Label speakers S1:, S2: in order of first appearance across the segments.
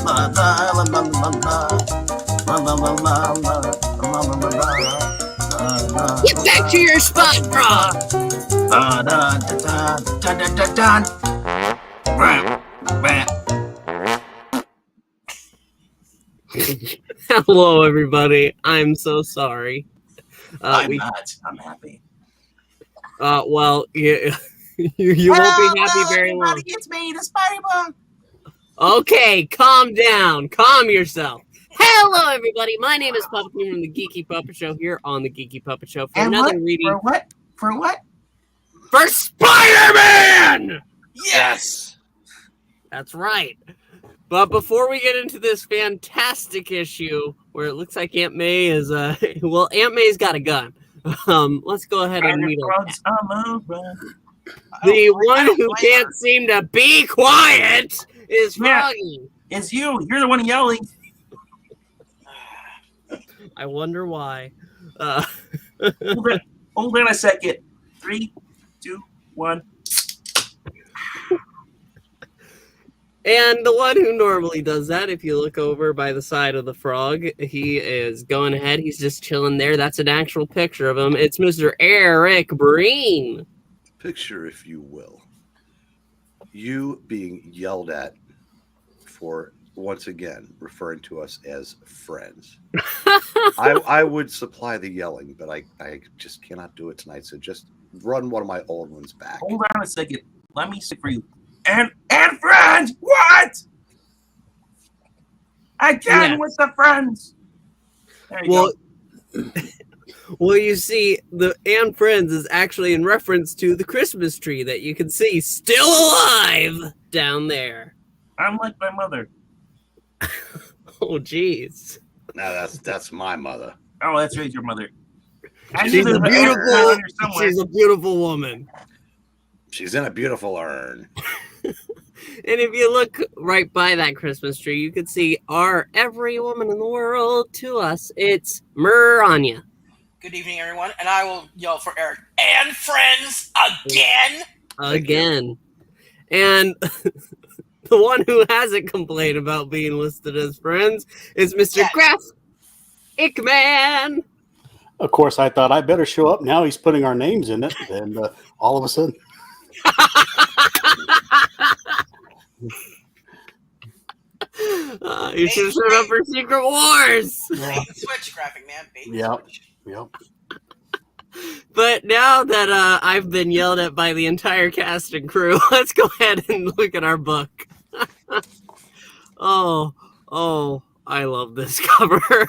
S1: Get back to your spot, frog! Hello, everybody. I'm so sorry.
S2: I'm not. I'm happy.
S1: Well, you won't be happy very long.
S2: It's me, the Spider Bum.
S1: Okay, calm down. Calm yourself. Hello, everybody. My name is Puppet King from the Geeky Puppet Show here on the Geeky Puppet Show for another reading.
S2: For what? For what?
S1: For Spider-Man!
S2: Yes!
S1: That's right. But before we get into this fantastic issue where it looks like Aunt May is, well, Aunt May's got a gun. Let's go ahead and meet her. The one who can't seem to be quiet is Froggy.
S2: It's you. You're the one yelling.
S1: I wonder why.
S2: Hold on a second. 3, 2, 1.
S1: And the one who normally does that, if you look over by the side of the frog, he is going ahead. He's just chilling there. That's an actual picture of him. It's Mr. Eric Breen.
S3: Picture, if you will, you being yelled at for, once again, referring to us as friends. I would supply the yelling, but I just cannot do it tonight. So just run one of my old ones back.
S2: Hold on a second. Let me see for you. And friends, what? Again with the friends. There you go.
S1: Well, you see, the and friends is actually in reference to the Christmas tree that you can see still alive down there.
S2: I'm like my mother.
S1: Oh, jeez.
S3: No, that's my mother.
S2: Oh, that's right, your mother.
S1: She's a beautiful woman.
S3: She's in a beautiful urn.
S1: And if you look right by that Christmas tree, you can see our every woman in the world to us. It's Miranya.
S4: Good evening, everyone, and I will yell for Eric and friends again.
S1: And the one who hasn't complained about being listed as friends is Mr. Graphic Man.
S5: Of course, I thought I better show up. Now he's putting our names in it, and all of a sudden.
S1: You should have showed up for Secret Wars.
S4: Bait and switch, Graphic Man.
S5: Yep.
S1: But now that I've been yelled at by the entire cast and crew, let's go ahead and look at our book. Oh, I love this cover.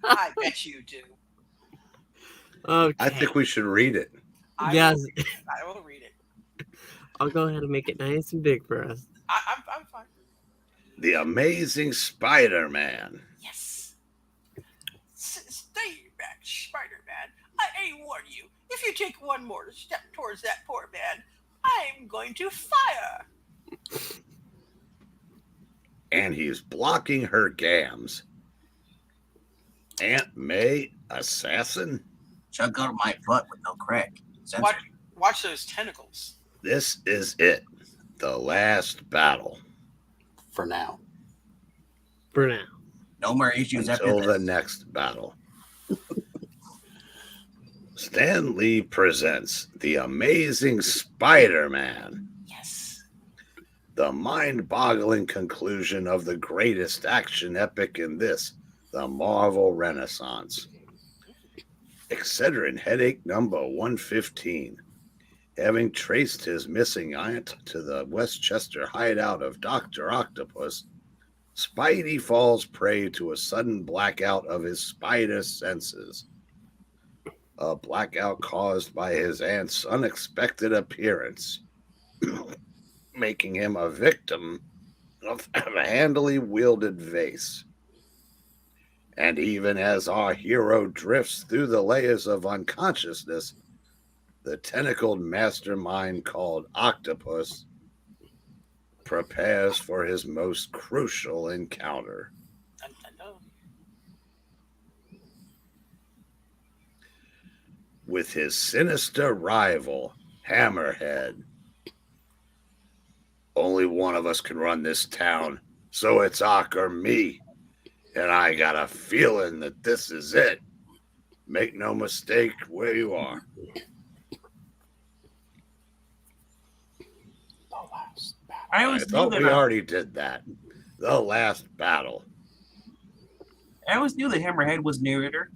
S4: I bet you do.
S1: Okay.
S3: I think we should read it.
S1: I
S4: will read it.
S1: I'll go ahead and make it nice and big for us.
S4: I'm fine.
S3: The Amazing Spider-Man.
S4: Yes. Stay back, Spider-Man. I warn you. If you take one more step towards that poor man, I'm going to fire.
S3: And he's blocking her gams. Aunt May, assassin?
S2: Chug out my butt with no crack.
S4: Watch those tentacles.
S3: This is it. The last battle.
S5: For now.
S2: No more issues
S3: until
S2: after
S3: the next battle. Stan Lee presents The Amazing Spider-Man.
S4: Yes.
S3: The mind-boggling conclusion of the greatest action epic in this, the Marvel Renaissance. Excedrin headache number 115. Having traced his missing aunt to the Westchester hideout of Dr. Octopus, Spidey falls prey to a sudden blackout of his spider senses. A blackout caused by his aunt's unexpected appearance, making him a victim of a handily wielded vase. And even as our hero drifts through the layers of unconsciousness, the tentacled mastermind called Octopus prepares for his most crucial encounter. With his sinister rival, Hammerhead. Only one of us can run this town, So it's Ock or me. And I got a feeling that this is it. Make no mistake where you are.
S2: I
S3: I
S2: always knew
S3: thought
S2: that.
S3: we already did that. The last battle.
S2: I always knew that Hammerhead was narrator.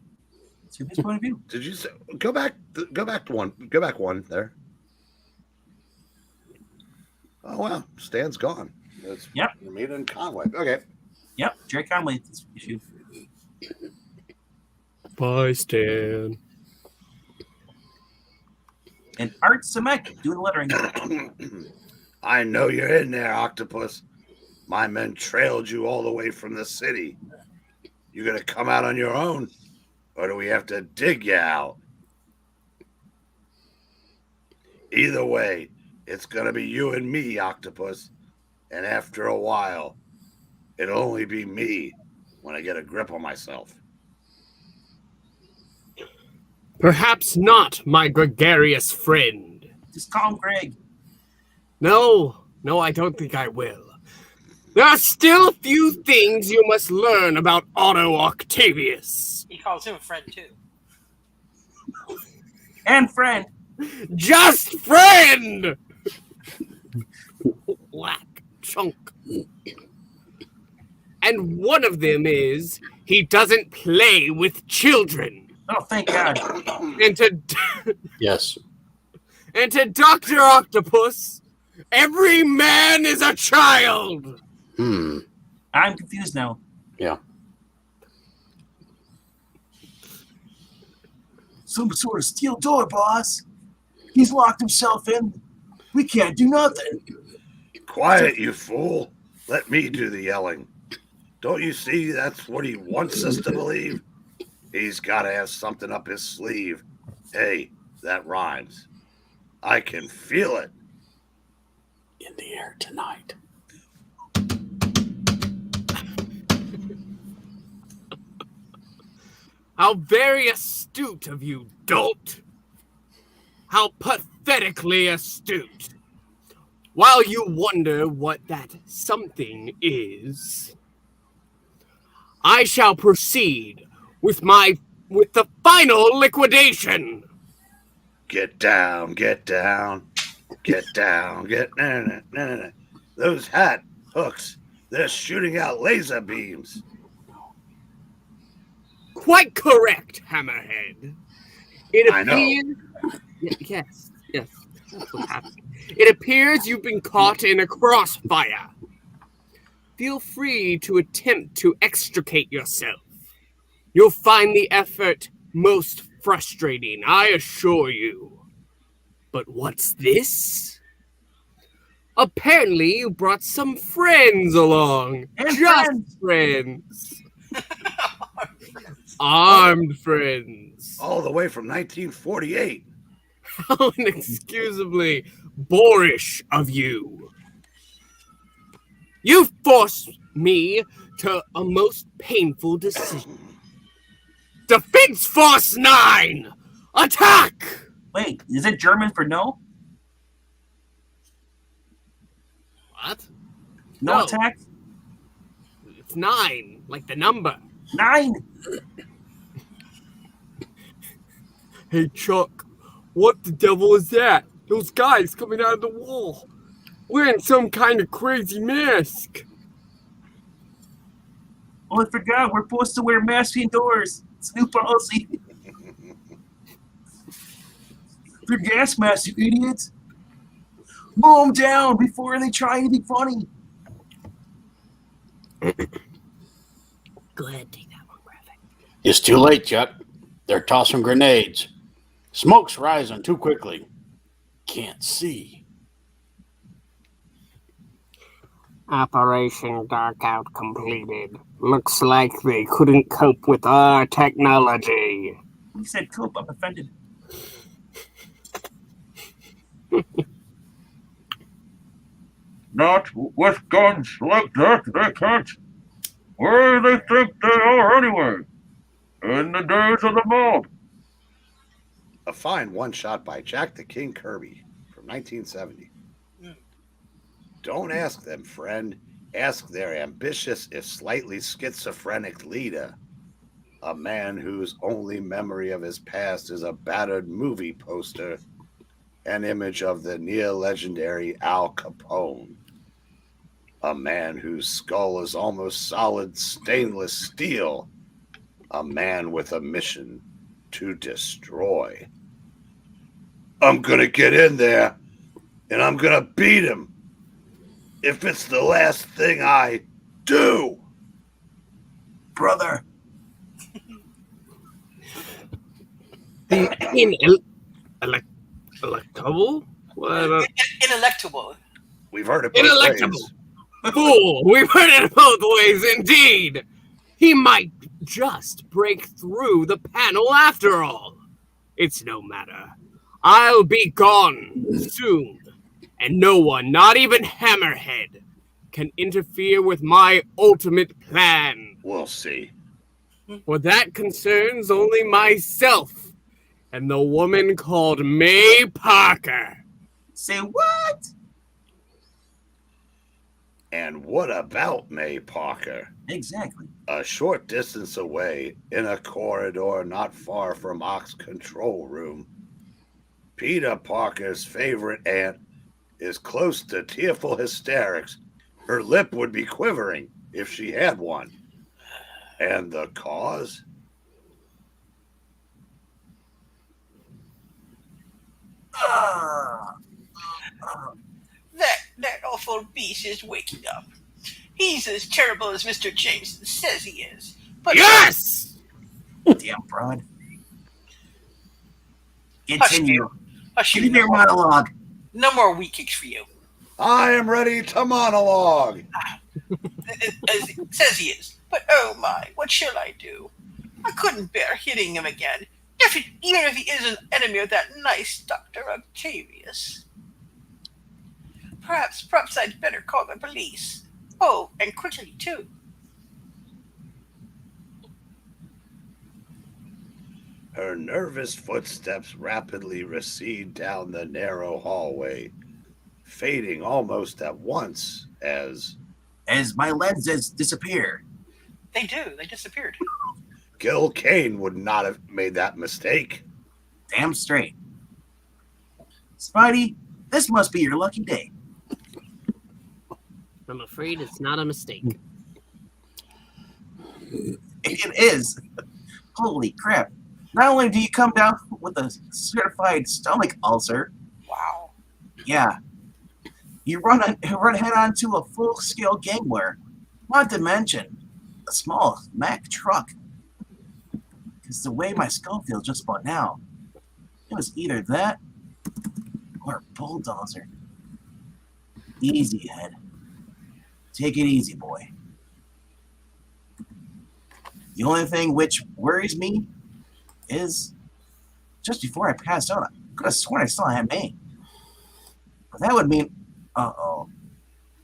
S2: It's from his point of view.
S3: Did you say go back to one? Go back one there. Oh wow, Stan's gone. It's
S2: Yep.
S3: Romita and Conway. Okay.
S2: Yep, Gerry Conway this issue.
S1: Bye, Stan.
S2: And Art Samek doing the lettering.
S3: I know you're in there, Octopus. My men trailed you all the way from the city. You gonna come out on your own, or do we have to dig you out? Either way, it's gonna be you and me, Octopus. And after a while, it'll only be me when I get a grip on myself.
S1: Perhaps not, my gregarious friend.
S2: Just call him Greg.
S1: No, I don't think I will. There are still a few things you must learn about Otto Octavius.
S4: He calls him a friend too.
S2: And friend.
S1: Just friend! Whack, chunk. And one of them is, he doesn't play with children.
S2: Oh, thank God.
S1: And to
S5: Yes.
S1: And to Dr. Octopus, every man is a child!
S2: I'm confused now.
S5: Yeah.
S2: Some sort of steel door, boss. He's locked himself in. We can't do nothing.
S3: Quiet, you fool. Let me do the yelling. Don't you see that's what he wants us to believe? He's got to have something up his sleeve. Hey, that rhymes. I can feel it.
S5: In the air tonight.
S1: How very astute of you, dolt! How pathetically astute! While you wonder what that something is, I shall proceed with the final liquidation.
S3: Get down, get down, get down, get down. Those hat hooks, they're shooting out laser beams.
S1: Quite correct, Hammerhead. It
S3: I know.
S1: appears. Yes, that's what happened. It appears you've been caught in a crossfire. Feel free to attempt to extricate yourself. You'll find the effort most frustrating, I assure you. But what's this? Apparently you brought some friends along.
S2: And
S1: Just friends. Armed friends.
S3: All the way from 1948.
S1: How inexcusably boorish of you. You forced me to a most painful decision. Defense Force 9! Attack!
S2: Wait, is it German for no?
S1: What?
S2: No
S1: No.
S2: attack?
S1: It's 9, like the number.
S2: 9?
S1: Hey, Chuck, what the devil is that? Those guys coming out of the wall. Wearing some kind of crazy mask.
S2: Oh, I forgot. We're supposed to wear masks indoors. It's a new policy. They're gas masks, you idiots. Mow them down before they try anything funny.
S1: Go ahead, take that one, Graphic.
S5: It's too late, Chuck. They're tossing grenades. Smoke's rising too quickly. Can't see.
S1: Operation Darkout completed. Looks like they couldn't cope with our technology.
S2: You said cope. I'm offended.
S6: Not with guns like that, they can't. Where do they think they are anyway? In the days of the mob.
S3: A fine one shot by Jack the King Kirby from 1970. Don't ask them, friend. ask their ambitious, if slightly schizophrenic leader, a man whose only memory of his past is a battered movie poster, an image of the near-legendary Al Capone, a man whose skull is almost solid stainless steel, a man with a mission to destroy. I'm gonna get in there, and I'm gonna beat him, if it's the last thing I do.
S2: Brother,
S1: The electable? What?
S4: Inelectable.
S3: We've heard it both
S1: Inelectable.
S3: ways.
S1: Fool! We've heard it both ways, indeed. He might just break through the panel after all. It's no matter. I'll be gone soon, and no one, not even Hammerhead, can interfere with my ultimate plan.
S3: We'll see.
S1: For that concerns only myself and the woman called May Parker.
S2: say what?
S3: And what about May Parker?
S2: Exactly.
S3: A short distance away, in a corridor not far from Ock's control room, Peter Parker's favorite aunt is close to tearful hysterics. Her lip would be quivering if she had one. And the cause?
S4: That awful beast is waking up. He's as terrible as Mr. Jameson says he is. But
S1: Yes!
S2: Damn broad. Continue.
S4: Hush you,
S2: Keep your monologue.
S4: no more weak kicks for you.
S3: I am ready to monologue.
S4: As he says he is. But oh my, what shall I do? I couldn't bear hitting him again, even if he is an enemy of that nice Dr. Octavius. Perhaps I'd better call the police. Oh, and quickly too.
S3: Her nervous footsteps rapidly recede down the narrow hallway, fading almost at once as
S2: my lenses disappear.
S4: They do. They disappeared.
S3: Gil Kane would not have made that mistake.
S2: Damn straight. Spidey, this must be your lucky day.
S1: I'm afraid it's not a mistake.
S2: It is. Holy crap. Not only do you come down with a certified stomach ulcer,
S4: Wow.
S2: yeah, you run head on to a full-scale gang war. Not to mention a small Mack truck. Because the way my skull feels just about now, it was either that or a bulldozer. Easy, Head. Take it easy, boy. The only thing which worries me is just before I passed out, I could have sworn I saw him May. But that would mean, uh-oh.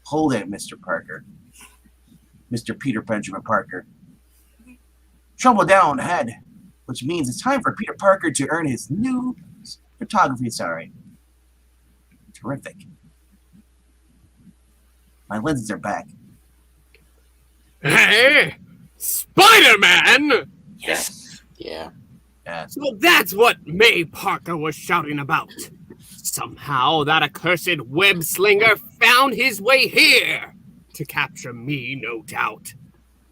S2: Hold it, Mr. Parker. Mr. Peter Benjamin Parker. Trouble down ahead, which means it's time for Peter Parker to earn his new photography salary. Terrific. My lenses are back.
S1: Hey! Spider-Man!
S4: Yes.
S5: Yeah.
S1: So that's what May Parker was shouting about. Somehow that accursed web slinger found his way here to capture me, no doubt.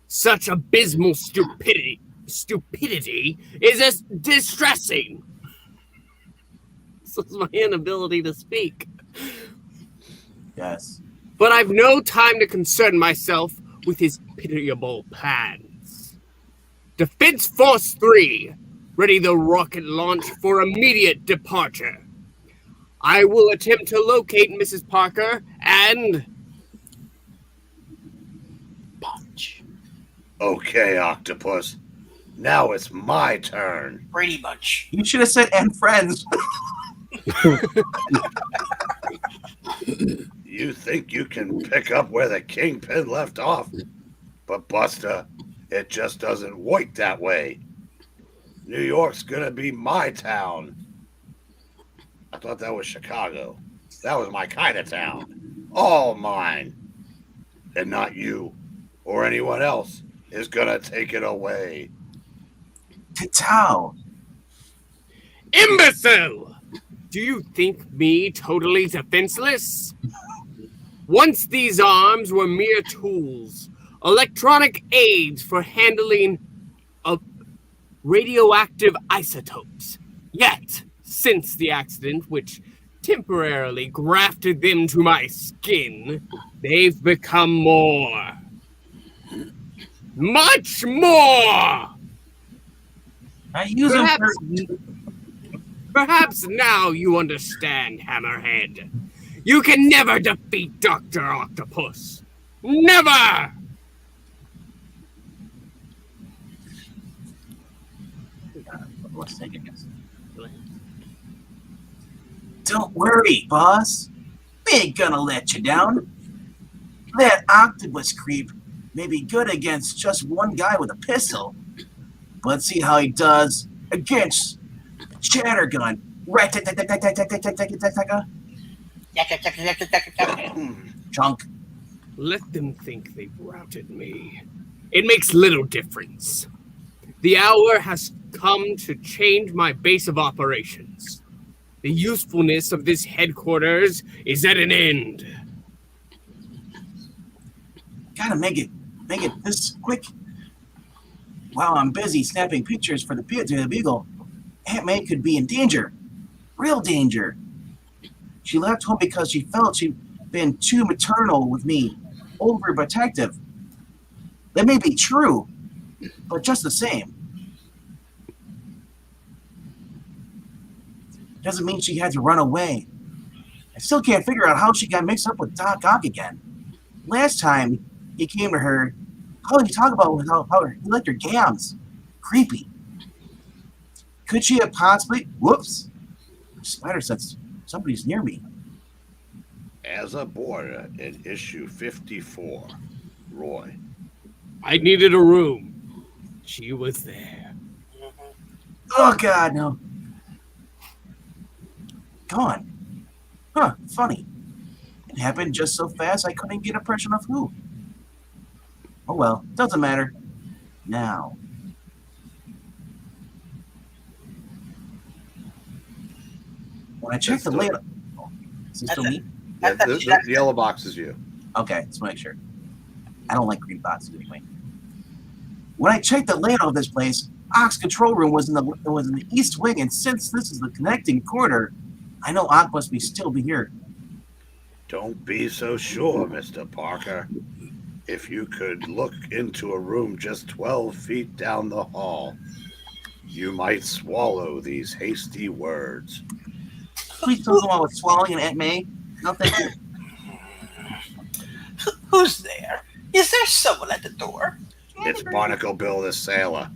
S1: Such abysmal stupidity is distressing. This is my inability to speak.
S2: Yes.
S1: But I've no time to concern myself with his pitiable plans. Defense Force 3, ready the rocket launch for immediate departure. I will attempt to locate Mrs. Parker and...
S5: Punch.
S3: Okay, Octopus. Now it's my turn.
S4: Brady Bunch.
S2: You should have said "and friends."
S3: You think you can pick up where the Kingpin left off? But Buster, it just doesn't work that way. New York's gonna be my town. I thought that was Chicago. That was my kind of town. All mine. and not you or anyone else is gonna take it away.
S2: Tao.
S1: Imbecile! Do you think me totally defenseless? Once these arms were mere tools, electronic aids for handling of radioactive isotopes. Yet, since the accident which temporarily grafted them to my skin, they've become more. Much more!
S2: I use them for...
S1: Perhaps now you understand, Hammerhead. You can never defeat Dr. Octopus. Never!
S2: Let's take a guess. Don't worry, boss. We ain't gonna let you down. That octopus creep may be good against just one guy with a pistol. But let's see how he does against Chattergun. Right, chunk.
S1: Let them think they've routed me. It makes little difference. The hour has come to change my base of operations. The usefulness of this headquarters is at an end.
S2: Gotta make it this quick. While I'm busy snapping pictures for the Beagle, Aunt May could be in danger. Real danger. She left home because she felt she'd been too maternal with me, overprotective. That may be true, but just the same. Doesn't mean she had to run away. I still can't figure out how she got mixed up with Doc Ock again. Last time he came to her, all he talked about was how he liked her gams. Creepy. Could she have possibly... Whoops. Spider sense somebody's near me.
S3: As a boarder in issue 54, Roy.
S1: I needed a room. She was there.
S2: Oh, God, no. Gone. Huh, funny. It happened just so fast I couldn't get an impression of who. Oh well, doesn't matter. Now. When I check the layout... Oh, is this still me?
S3: Yeah, the yellow box is you.
S2: Okay, let's make sure. I don't like green boxes anyway. When I checked the layout of this place, Ock's control room was in the east wing, and since this is the connecting corridor, I know Ock must still be here.
S3: Don't be so sure, Mr. Parker. If you could look into a room just 12 feet down the hall, you might swallow these hasty words.
S2: Please don't go on with swallowing an Aunt May. No, thank you.
S4: Who's there? Is there someone at the door?
S3: It's Barnacle Bill the Sailor.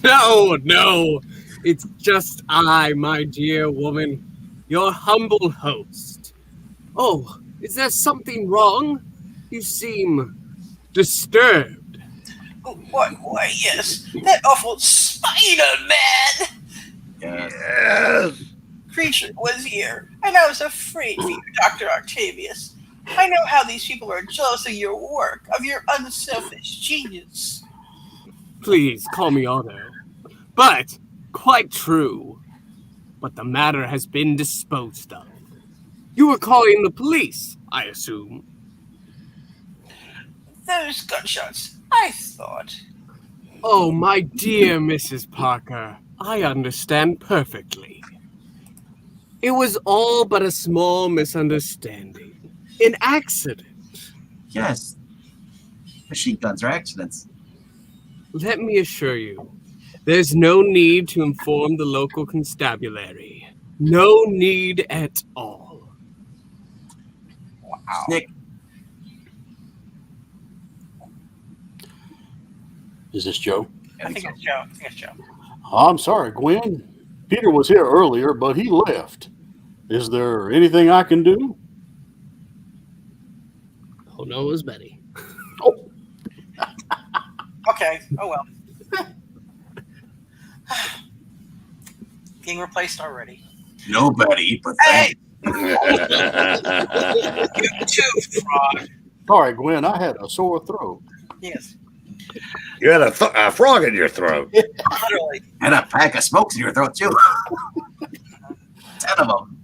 S1: No. It's just I, my dear woman, your humble host. Oh, is there something wrong? You seem disturbed.
S4: Why, yes. That awful Spider-Man
S3: Yes!
S4: creature was here, and I was afraid for you, Dr. Octavius. I know how these people are jealous of your work, of your unselfish genius.
S1: Please call me Otto. But, quite true. But the matter has been disposed of. You were calling the police, I assume.
S4: Those gunshots, I thought.
S1: Oh, my dear Mrs. Parker, I understand perfectly. It was all but a small misunderstanding. An accident.
S2: Yes. Machine guns are accidents.
S1: Let me assure you, there's no need to inform the local constabulary. No need at all.
S4: Wow.
S2: Nick,
S5: Is this Joe?
S4: I think it's Joe.
S5: I'm sorry, Gwen. Peter was here earlier, but he left. Is there anything I can do?
S1: Oh no, it was Betty.
S4: Okay, oh well. Being replaced already.
S2: nobody, but
S4: Hey, You too, Frog.
S5: Sorry, Gwen, I had a sore throat.
S4: Yes,
S3: You had a frog in your throat.
S4: literally.
S2: And a pack of smokes in your throat, too. 10 of them.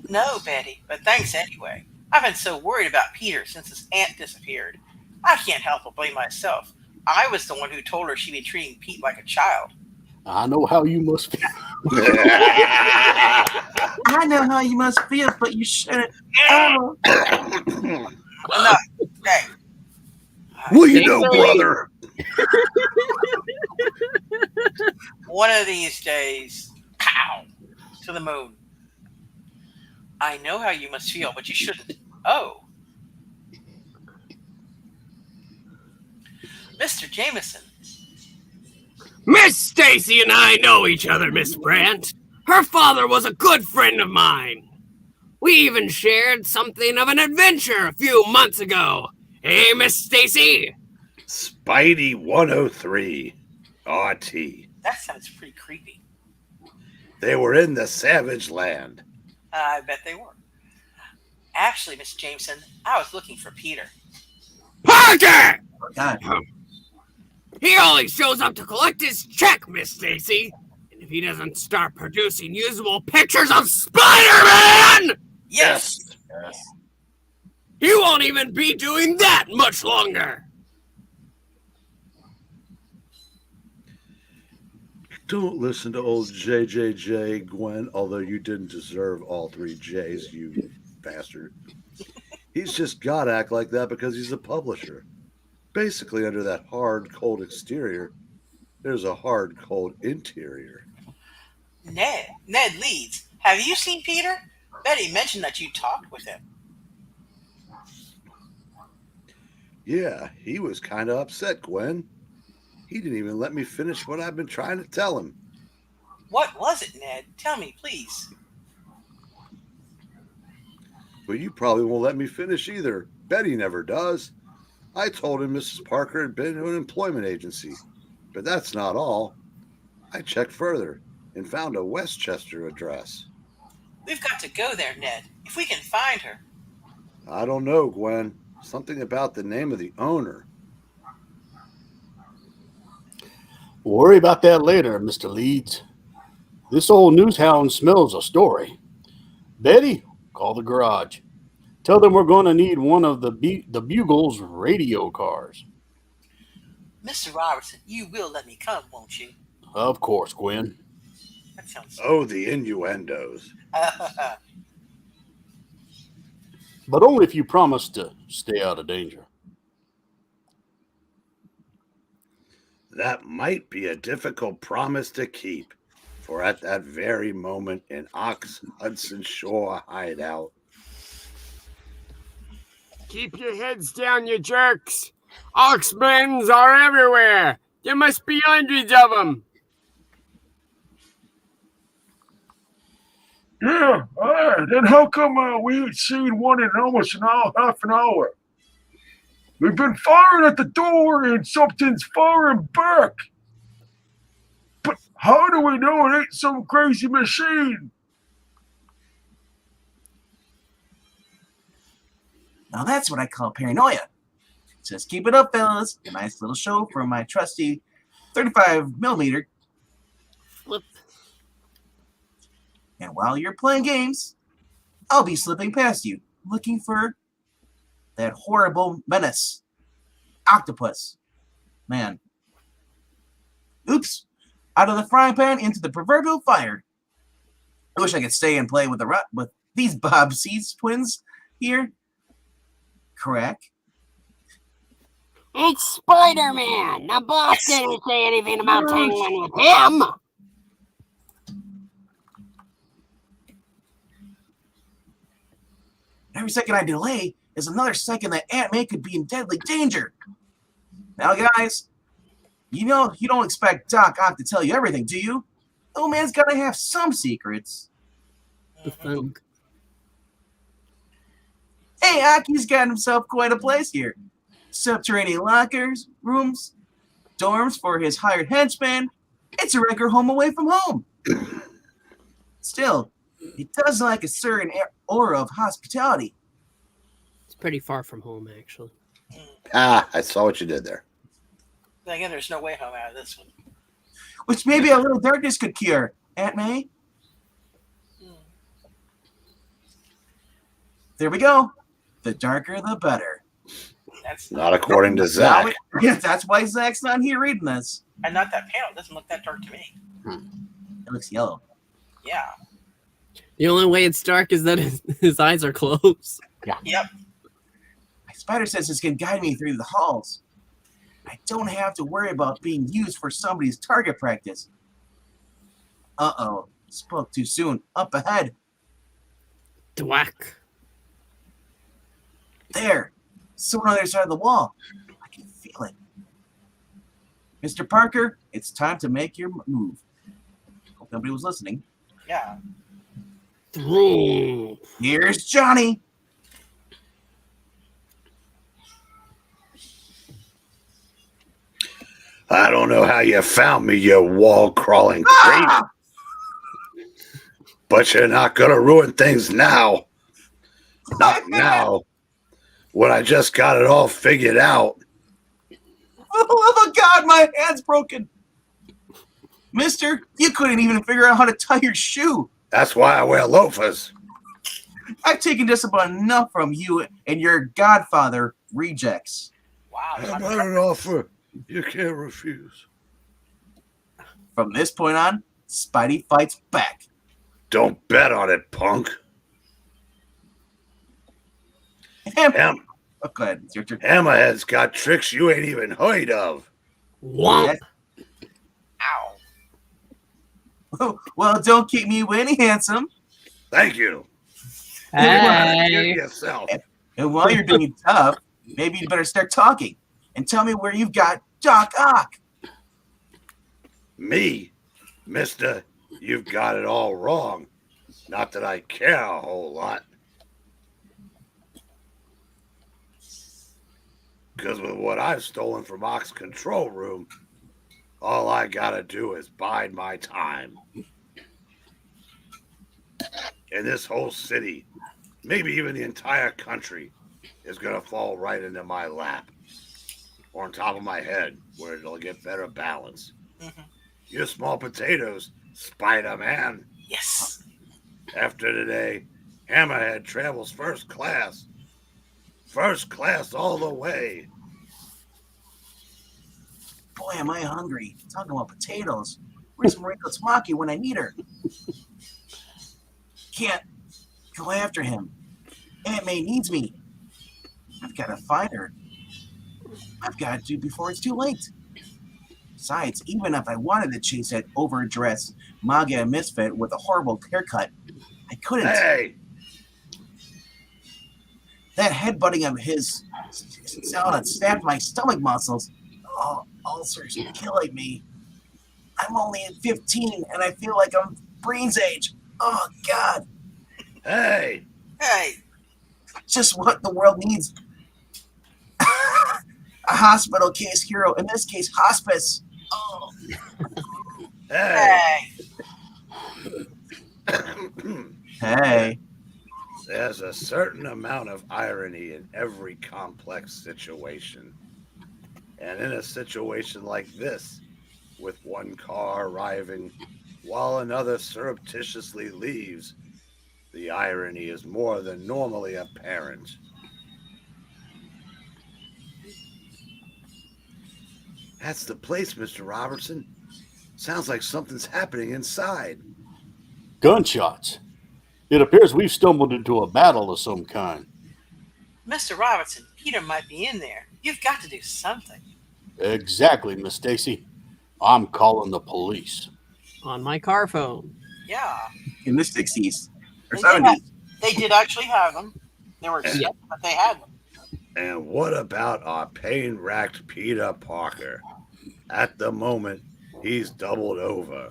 S4: No, Betty, but thanks anyway. I've been so worried about Peter since his aunt disappeared. I can't help but blame myself. I was the one who told her she'd be treating Pete like a child.
S5: I know how you must feel.
S2: I know how you must feel, but you shouldn't. Oh.
S4: Enough. Hey,
S3: Well, you know, brother.
S4: one of these days, pow, to the moon. I know how you must feel, but you shouldn't. Oh. Mr. Jameson.
S1: Miss Stacy and I know each other, Miss Brandt. Her father was a good friend of mine. We even shared something of an adventure a few months ago. Hey, Miss Stacy?
S3: Spidey 103. RT.
S4: That sounds pretty creepy.
S3: They were in the Savage Land.
S4: I bet they were. Actually, Miss Jameson, I was looking for Peter.
S1: Parker!
S2: God.
S1: He always shows up to collect his check, Miss Stacy. And if he doesn't start producing usable pictures of Spider-Man,
S4: Yes.
S1: he won't even be doing that much longer.
S3: Don't listen to old JJJ, Gwen, although you didn't deserve all 3 J's, you bastard. He's just got to act like that because he's a publisher. Basically, under that hard, cold exterior, there's a hard, cold interior.
S4: Ned Leeds. Have you seen Peter? Betty mentioned that you talked with him.
S3: Yeah, he was kind of upset, Gwen. He didn't even let me finish what I've been trying to tell him.
S4: What was it, Ned? Tell me, please.
S3: But you probably won't let me finish either. Betty never does. I told him Mrs. Parker had been to an employment agency. But that's not all. I checked further and found a Westchester address.
S4: We've got to go there, Ned. If we can find her.
S3: I don't know, Gwen. Something about the name of the owner.
S5: Worry about that later, Mr. Leeds. This old news hound smells a story. Betty, call the garage. Tell them we're going to need one of the Bugle's radio cars.
S4: Mr. Robertson, you will let me come, won't you?
S5: Of course, Gwen.
S4: That sounds...
S3: Oh, the innuendos.
S5: But only if you promise to stay out of danger.
S3: That might be a difficult promise to keep, for at that very moment in Ox Hudson Shore hideout.
S7: Keep your heads down, you jerks. Oxmen's are everywhere. There must be hundreds of them.
S6: Yeah, all right. Then how come we ain't seen one in almost half an hour? We've been firing at the door and something's firing back. But how do we know it ain't some crazy machine?
S2: Now that's what I call paranoia. Just keep it up, fellas. A nice little show from my trusty 35 millimeter.
S1: Flip.
S2: And while you're playing games, I'll be slipping past you, looking for that horrible menace. Octopus. Man. Oops. Out of the frying pan into the proverbial fire. I wish I could stay and play with these Bob Seeds twins here. Correct.
S7: It's Spider-Man. The boss didn't say anything about tangling with him.
S2: Every second I delay is another second that Aunt May could be in deadly danger. Now, guys, you know you don't expect Doc Ock to tell you everything, do you? Old man's got to have some secrets.
S1: The thunk.
S2: Hey, Aki's got himself quite a place here. Subterranean lockers, rooms, dorms for his hired henchmen. It's a regular home away from home. Still, It does like a certain aura of hospitality.
S1: It's pretty far from home, actually.
S3: Ah, I saw what you did there.
S4: Then again, there's no way home out of this one.
S2: Which maybe a little darkness could cure, Aunt May. There we go. The darker, the better.
S4: That's
S3: Not according to Zach.
S2: Yeah, that's why Zach's not here reading this.
S4: and not that pale. It doesn't look that dark to me.
S2: It looks yellow.
S4: Yeah.
S1: The only way it's dark is that his eyes are closed.
S4: Yep.
S2: My spider senses can guide me through the halls. I don't have to worry about being used for somebody's target practice. Uh-oh. Spoke too soon. Up ahead.
S1: Dwack.
S2: There. Someone on the other side of the wall. I can feel it. Mr. Parker, it's time to make your move. Hope nobody was listening.
S4: Yeah.
S1: Through.
S2: Here's Johnny.
S3: I don't know how you found me, you wall-crawling creep.
S2: Ah!
S3: But you're not going to ruin things now. Not now. When I just got it all figured out.
S2: For the love of God, my hand's broken. Mister, you couldn't even figure out how to tie your shoe.
S3: That's why I wear loafers.
S2: I've taken just about enough from you and your godfather rejects.
S4: Wow.
S3: How about an offer you can't refuse?
S2: From this point on, Spidey fights back.
S3: Don't bet on it, punk.
S2: Oh, go ahead. It's your turn.
S3: Hammerhead's got tricks you ain't even heard of.
S1: Womp.
S4: Ow.
S2: Well, don't keep me waiting, handsome.
S3: Thank you.
S1: Hey.
S3: Yourself.
S2: And while you're being tough, maybe you better start talking and tell me where you've got Doc Ock.
S3: Me, mister, you've got it all wrong. Not that I care a whole lot. Because with what I've stolen from Ock's control room, all I gotta do is bide my time. And this whole city, maybe even the entire country, is gonna fall right into my lap. Or on top of my head, where it'll get better balance.
S4: Mhm.
S3: You small potatoes, Spider-Man.
S4: Yes.
S3: After today, Hammerhead travels first class. First class all the way.
S2: Boy, am I hungry. Talking about potatoes. Where's Mariko Tamaki when I need her? Can't go after him. Aunt May needs me. I've got to find her. I've got to before it's too late. Besides, even if I wanted to chase that overdressed MAGA misfit with a horrible haircut, I couldn't.
S3: Hey,
S2: That headbutting of his snapped my stomach muscles. Oh, ulcers killing me. I'm only 15 and I feel like I'm Breen's age. Oh, God.
S3: hey.
S4: Hey.
S2: Just what the world needs. A hospital case hero. In this case, hospice. Oh.
S3: Hey.
S4: Hey.
S2: Hey.
S3: There's a certain amount of irony in every complex situation. And in a situation like this, with one car arriving while another surreptitiously leaves, the irony is more than normally apparent. That's the place, Mr. Robertson. Sounds like something's happening inside.
S5: Gunshots. It appears we've stumbled into a battle of some kind.
S4: Mr. Robertson, Peter might be in there. You've got to do something.
S5: Exactly, Miss Stacy. I'm calling the police.
S1: On my car phone.
S4: Yeah.
S2: In the 60s. Or
S4: They did
S2: 70s.
S4: They did actually have them. They were expensive, but they had them.
S3: And what about our pain-racked Peter Parker? At the moment, he's doubled over,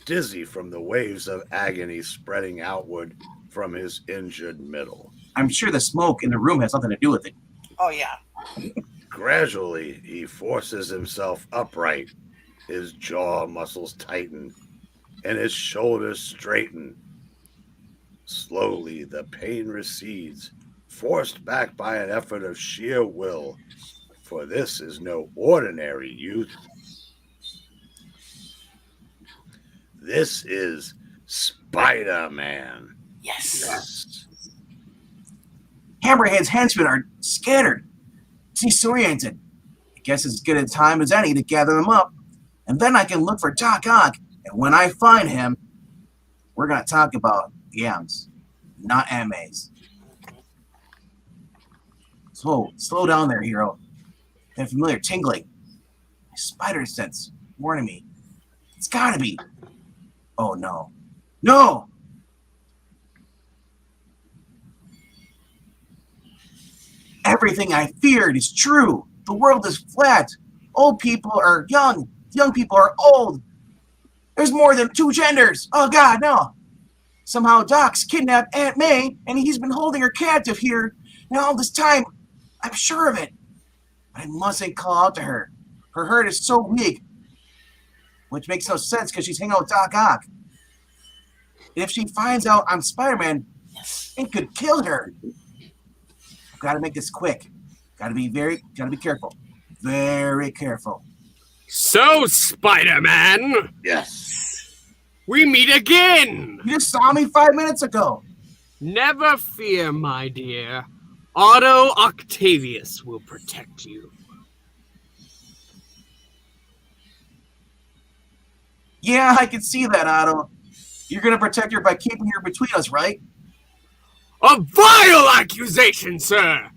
S3: dizzy from the waves of agony spreading outward from his injured middle.
S2: I'm sure the smoke in the room has something to do with it.
S4: Oh, yeah.
S3: Gradually, he forces himself upright, his jaw muscles tighten, and his shoulders straighten. Slowly, the pain recedes, forced back by an effort of sheer will, for this is no ordinary youth. This is Spider-Man.
S4: Yes.
S2: Hammerhead's henchmen are scattered, disoriented. I guess it's as good a time as any to gather them up, and then I can look for Doc Ock, and when I find him, we're going to talk about yams, not MAs. So, slow down there, hero. That familiar tingling. My spider sense warning me. It's gotta be. Oh no. No! Everything I feared is true. The world is flat. Old people are young. Young people are old. There's more than two genders. Oh God, no. Somehow Doc's kidnapped Aunt May, and he's been holding her captive here. And all this time, I'm sure of it. But I mustn't call out to her. Her hurt is so weak. Which makes no sense because she's hanging out with Doc Ock. And if she finds out I'm Spider-Man, it could kill her. I've got to make this quick. Gotta be careful. Very careful.
S7: So, Spider-Man,
S3: Yes.
S7: we meet again.
S2: You just saw me 5 minutes ago.
S7: Never fear, my dear. Otto Octavius will protect you.
S2: Yeah, I can see that, Otto. You're gonna protect her by keeping her between us, right?
S7: A vile accusation, sir!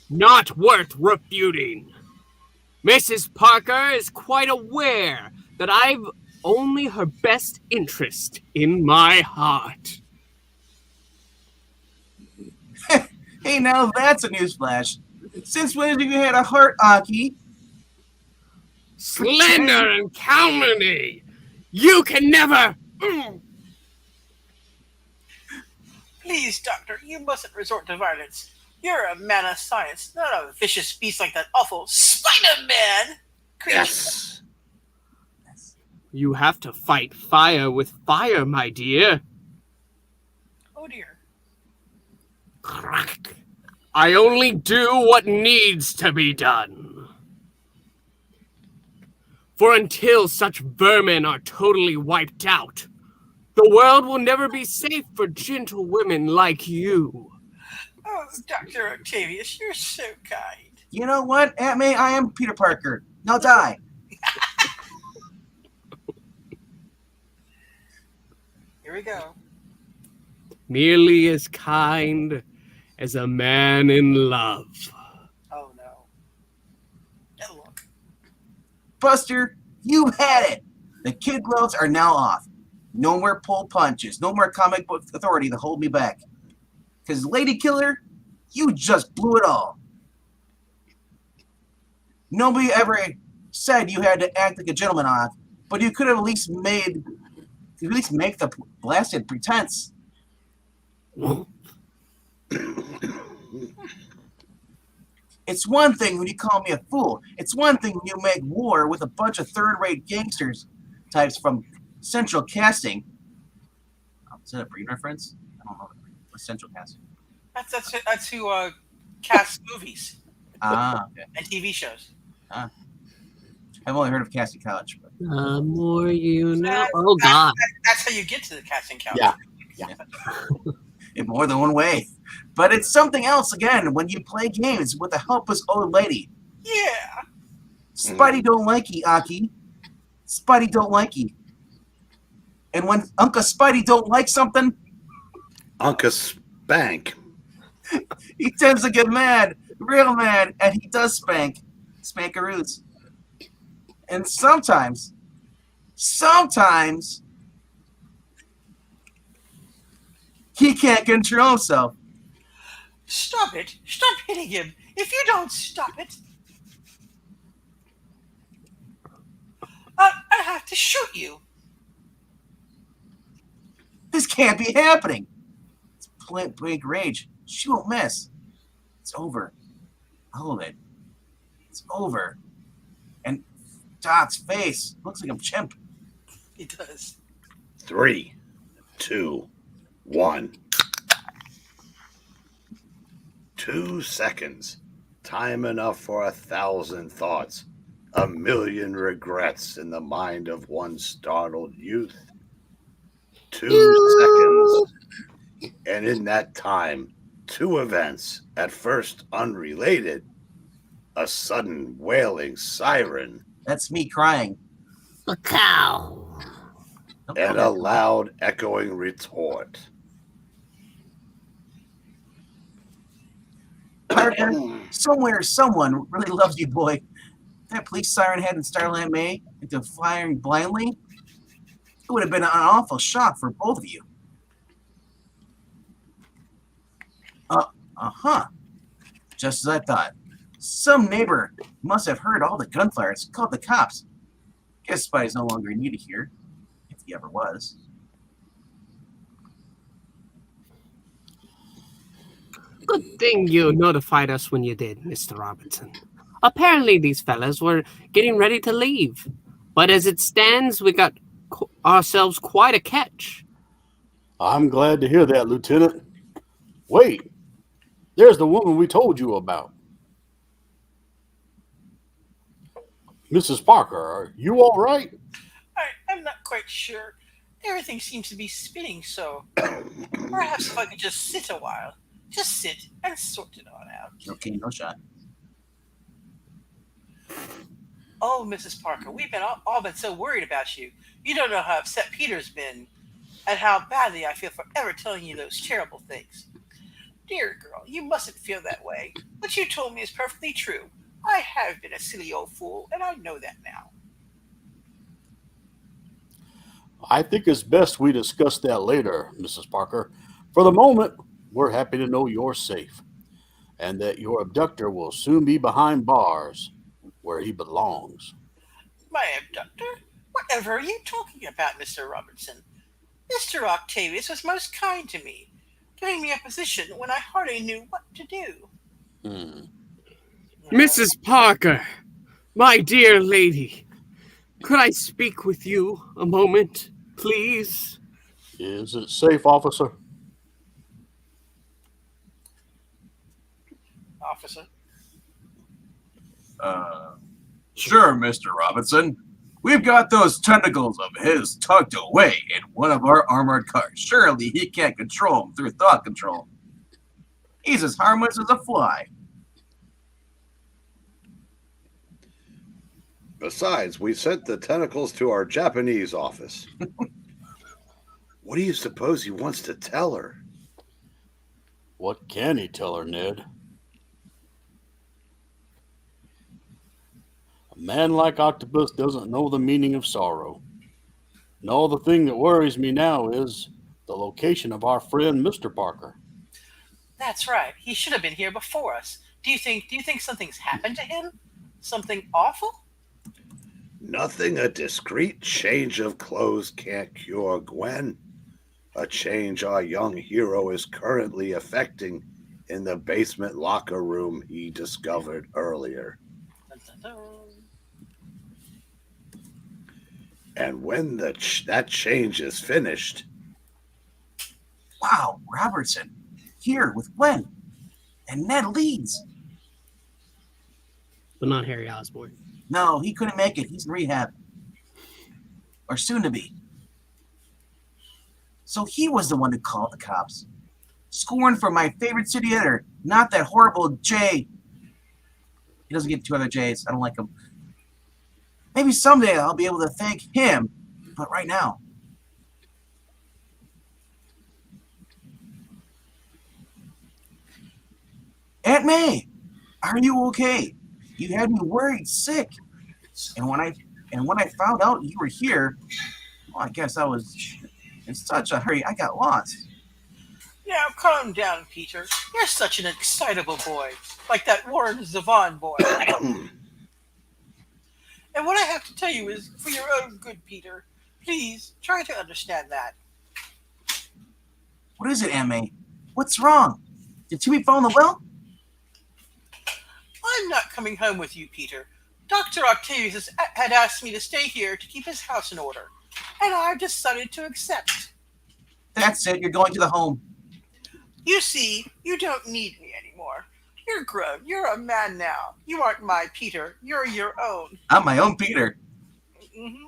S7: Not worth refuting. Mrs. Parker is quite aware that I've only her best interest in my heart.
S2: Hey, now that's a newsflash. Since when have you had a heart, Aki?
S7: Slander and calumny! You can never...
S4: Please, Doctor, you mustn't resort to violence. You're a man of science, not a vicious beast like that awful Spider-Man creature.
S3: Yes.
S7: You have to fight fire with fire, my dear.
S4: Oh dear.
S7: Crack. I only do what needs to be done. For until such vermin are totally wiped out, the world will never be safe for gentle women like you.
S4: Oh, Dr. Octavius, you're so kind.
S2: You know what, Aunt May? I am Peter Parker. Now die.
S4: Here we go.
S7: Merely as kind as a man in love.
S4: Oh no. Now look.
S2: Buster, you had it. The kid gloves are now off. No more pull punches. No more comic book authority to hold me back. Because Lady Killer, you just blew it all. Nobody ever said you had to act like a gentleman off, but you could have at least make the blasted pretense. It's one thing when you call me a fool. It's one thing when you make war with a bunch of third-rate gangsters types from Central Casting. Is that a Breen reference? I don't know. What's Central Casting?
S4: That's who casts movies
S2: Ah, okay.
S4: and TV shows.
S2: I've only heard of Casting Couch. But...
S1: The more you know. Oh, God.
S4: That's how you get to the casting couch.
S5: Yeah.
S2: in more than one way. But it's something else again when you play games with a helpless old lady.
S4: Yeah.
S2: Spidey don't like you, Aki. Spidey don't like you. And when Uncle Spidey don't like something,
S3: Uncle Spank.
S2: he tends to get mad, real mad, and he does spank. Spankaroos. And sometimes, he can't control himself.
S4: Stop it. Stop hitting him. If you don't stop it, I have to shoot you.
S2: This can't be happening. It's blank rage. She won't miss. It's over. All of it. It's over. And Doc's face looks like a chimp.
S4: He does.
S3: 3, 2, 1. 2 seconds. Time enough for 1,000 thoughts. 1,000,000 regrets in the mind of one startled youth. 2 seconds. And in that time, 2 events, at first unrelated. A sudden wailing siren.
S2: That's me crying.
S1: A cow.
S3: And a loud echoing retort.
S2: Parker, somewhere someone really loves you, boy. If that police siren hadn't startled Aunt May into firing blindly, it would have been an awful shock for both of you. Uh-huh. Just as I thought. Some neighbor must have heard all the gunfire and called the cops. Guess Spidey's no longer needed here, if he ever was.
S7: Good thing you notified us when you did, Mr. Robinson. Apparently these fellas were getting ready to leave. But as it stands, we got ourselves quite a catch.
S5: I'm glad to hear that, Lieutenant. Wait, there's the woman we told you about. Mrs. Parker, are you all right?
S4: I'm not quite sure. Everything seems to be spinning so. Perhaps if I could just sit a while. Just sit and sort it on out.
S2: Okay, no shot.
S4: Oh, Mrs. Parker, we've been all been so worried about you. You don't know how upset Peter's been and how badly I feel for ever telling you those terrible things. Dear girl, you mustn't feel that way. What you told me is perfectly true. I have been a silly old fool, and I know that now.
S5: I think it's best we discuss that later, Mrs. Parker. For the moment, we're happy to know you're safe and that your abductor will soon be behind bars where he belongs.
S4: My abductor? Whatever are you talking about, Mr. Robertson? Mr. Octavius was most kind to me, giving me a position when I hardly knew what to do.
S7: Mrs. Parker, my dear lady, could I speak with you a moment, please?
S5: Is it safe, officer?
S4: Officer?
S2: Sure, Mr. Robinson. We've got those tentacles of his tucked away in one of our armored cars. Surely he can't control them through thought control. He's as harmless as a fly.
S3: Besides, we sent the tentacles to our Japanese office. What do you suppose he wants to tell her?
S5: What can he tell her, Ned? A man like Octopus doesn't know the meaning of sorrow. No, the thing that worries me now is the location of our friend Mr. Parker.
S4: That's right. He should have been here before us. Do you think something's happened to him? Something awful?
S3: Nothing a discreet change of clothes can't cure, Gwen. A change our young hero is currently effecting in the basement locker room he discovered earlier.
S4: Dun, dun, dun.
S3: And when that change is finished...
S2: Wow, Robertson. Here with Gwen. And Ned Leeds.
S1: But not Harry Osborn.
S2: No, he couldn't make it. He's in rehab. Or soon to be. So he was the one who called the cops. Scoring for my favorite city editor, not that horrible J. He doesn't get 2 other J's. I don't like him. Maybe someday I'll be able to thank him, but right now. Aunt May, are you okay? You had me worried sick. And when I found out you were here, well, I guess I was in such a hurry I got lost.
S4: Now, calm down, Peter. You're such an excitable boy, like that Warren Zevon boy. And what I have to tell you is, for your own good, Peter, please try to understand that.
S2: What is it, Aunt May? What's wrong? Did Timmy fall in the well?
S4: I'm not coming home with you, Peter. Dr. Octavius had asked me to stay here to keep his house in order, and I've decided to accept.
S2: That's it. You're going to the home.
S4: You see, you don't need me anymore. You're grown. You're a man now. You aren't my Peter. You're your own.
S2: I'm my own Peter.
S4: Mm-hmm.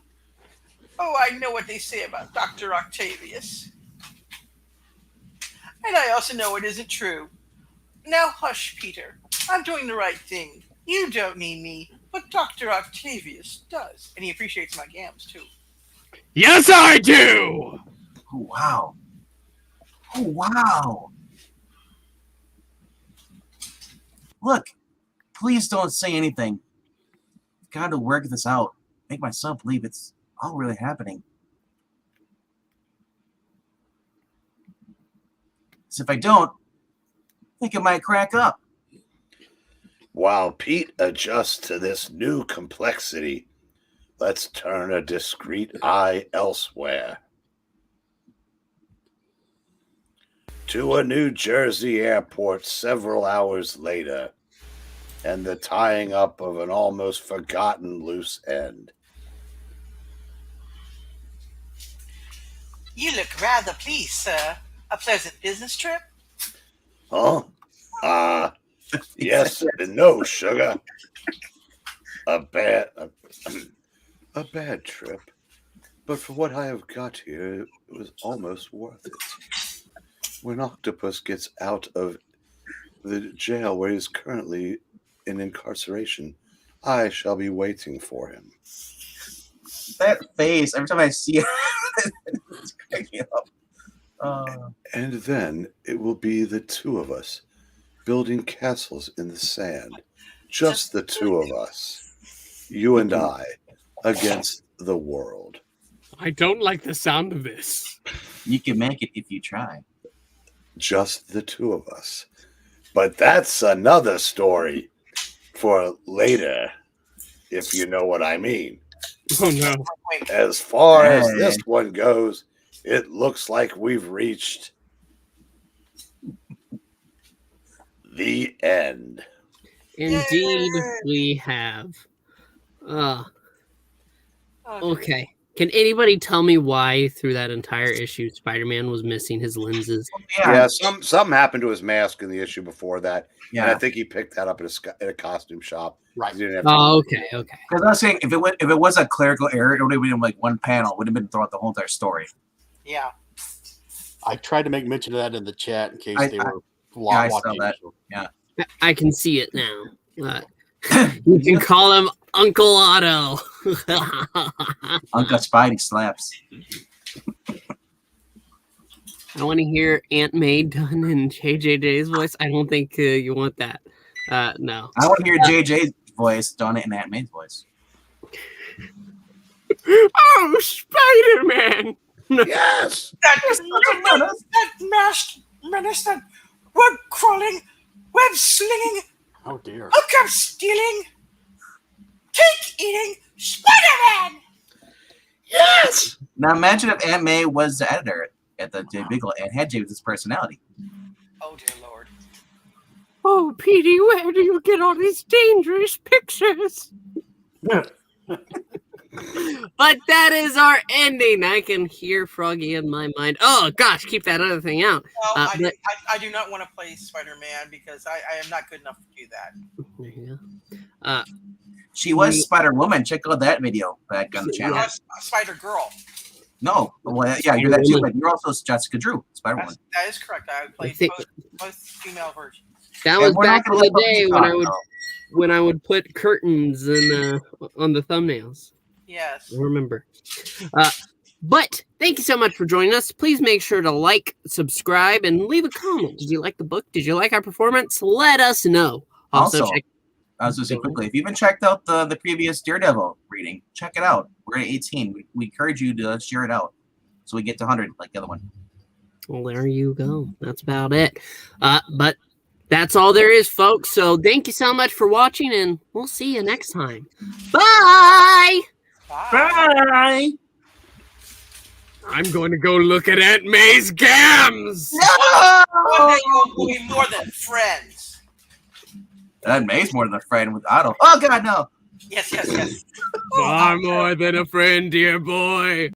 S4: Oh, I know what they say about Dr. Octavius. And I also know it isn't true. Now hush, Peter. I'm doing the right thing. You don't need me, but Dr. Octavius does. And he appreciates my gams, too.
S7: Yes, I do!
S2: Oh, wow. Oh, wow. Look, please don't say anything. I've got to work this out. Make myself believe it's all really happening. So if I don't, I think it might crack up.
S3: While Pete adjusts to this new complexity, let's turn a discreet eye elsewhere. To a New Jersey airport several hours later, and the tying up of an almost forgotten loose end.
S4: You look rather pleased, sir. A pleasant business trip?
S3: Huh? Yes and no, sugar. A bad trip. But for what I have got here, it was almost worth it. When Octopus gets out of the jail where he is currently in incarceration, I shall be waiting for him.
S2: That face, every time I see it, it's cracking up.
S3: And then it will be the two of us building castles in the sand. Just the two of us. You and I against the world.
S7: I don't like the sound of this.
S2: You can make it if you try.
S3: Just the two of us. But that's another story for later, if you know what I mean.
S7: Oh no.
S3: As far as this one goes, it looks like we've reached the end.
S1: Indeed, we have. Okay. Can anybody tell me why through that entire issue Spider-Man was missing his lenses?
S3: Yeah, something happened to his mask in the issue before that.
S2: Yeah.
S3: And I think he picked that up at a costume shop.
S5: Right.
S3: He didn't have to
S1: Okay.
S2: Because I was saying, if it was a clerical error, it would have been like one panel. It would have been throughout the whole entire story.
S4: Yeah.
S5: I tried to make mention of that in the chat in case they were
S2: I
S5: watching.
S2: saw that. Yeah.
S1: I can see it now. You can call him Uncle Otto.
S2: Uncle Spidey slaps.
S1: I want to hear Aunt May done in JJJ's voice. I don't think you want that. No.
S2: I want to hear JJ's voice done in Aunt May's voice.
S7: Oh, Spider-Man!
S3: Yes!
S4: That masked menace, that web crawling, web slinging,
S5: Oh dear.
S4: hookup stealing, cake eating Spider-Man!
S3: Yes!
S2: Now imagine if Aunt May was the editor at the Biggle and had James' personality.
S4: Oh dear Lord.
S7: Oh, Petey, where do you get all these dangerous pictures?
S1: But that is our ending. I can hear Froggy in my mind. Oh, gosh, keep that other thing out.
S4: Well,
S1: But-
S4: I do not want to play Spider-Man because I am not good enough to do that.
S1: There you go.
S2: She was Spider-Woman. Check out that video back on the channel.
S1: Yeah.
S4: Spider-Girl.
S2: No. Well, yeah, you're that too, but you're also Jessica Drew, Spider-Woman.
S4: That is correct. I played
S1: think-
S4: both female versions.
S1: That was
S2: we're not
S1: back in
S2: gonna
S1: the
S2: let
S1: day
S2: Pokemon
S1: when I would put curtains in, on the thumbnails.
S4: Yes.
S1: I remember. But thank you so much for joining us. Please make sure to like, subscribe, and leave a comment. Did you like the book? Did you like our performance? Let us know.
S2: Also,
S1: check.
S2: I was going to say quickly, if you haven't checked out the previous Daredevil reading, check it out. We're at 18. We encourage you to share it out so we get to 100 like the other one.
S1: Well, there you go. That's about it. But that's all there is, folks. So thank you so much for watching, and we'll see you next time. Bye!
S4: Bye.
S2: Bye!
S7: I'm going to go look at Aunt May's gams!
S4: One day we'll be more than friends.
S2: That May's more than a friend with Otto. Oh, God, no.
S4: Yes.
S7: Far more than a friend, dear boy.